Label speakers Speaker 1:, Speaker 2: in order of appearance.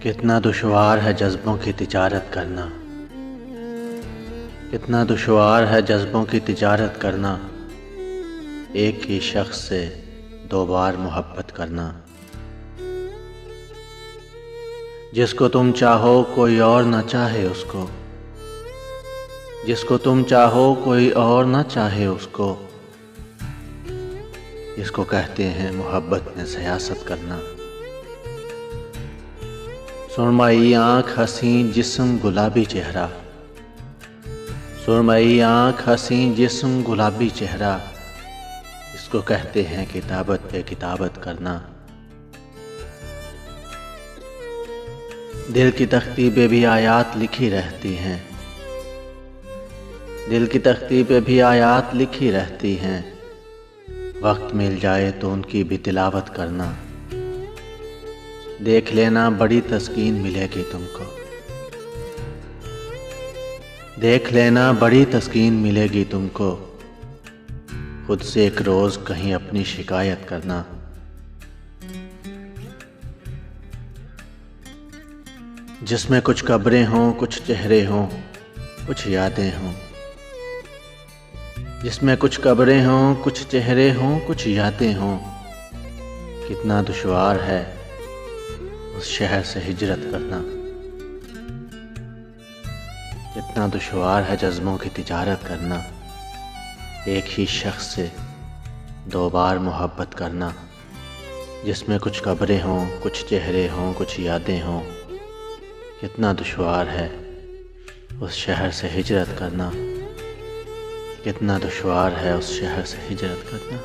Speaker 1: कितना दुश्वार है जज्बों की तिजारत करना, कितना दुश्वार है जज्बों की तिजारत करना। एक ही शख्स से दो बार मोहब्बत करना। जिसको तुम चाहो कोई और न चाहे उसको, जिसको तुम चाहो कोई और न चाहे उसको, इसको कहते हैं मोहब्बत में सियासत करना। सुरमई आँख हसी जिस्म गुलाबी चेहरा, सुरमई आँख हसी जिस्म गुलाबी चेहरा, इसको कहते हैं किताबत पे किताबत करना। दिल की तख्ती पे भी आयात लिखी रहती हैं, दिल की तख्ती पे भी आयात लिखी रहती हैं। वक्त मिल जाए तो उनकी भी तिलावत करना। देख लेना बड़ी तस्कीन मिलेगी तुमको, देख लेना बड़ी तस्कीन मिलेगी तुमको। खुद से एक रोज कहीं अपनी शिकायत करना। जिसमें कुछ कब्रें हों, कुछ चेहरे हों, कुछ यादें हों, जिसमें कुछ कब्रें हों, कुछ चेहरे हों, कुछ यादें हों। कितना दुश्वार है उस शहर से हिजरत करना, कितना दुश्वार है जज्बों की तिजारत करना। एक ही शख्स से दो बार मोहब्बत करना। जिसमें कुछ कब्रें हों, कुछ चेहरे हों, कुछ यादें हों। कितना दुश्वार है उस शहर से हिजरत करना, कितना दुश्वार है उस शहर से हिजरत करना।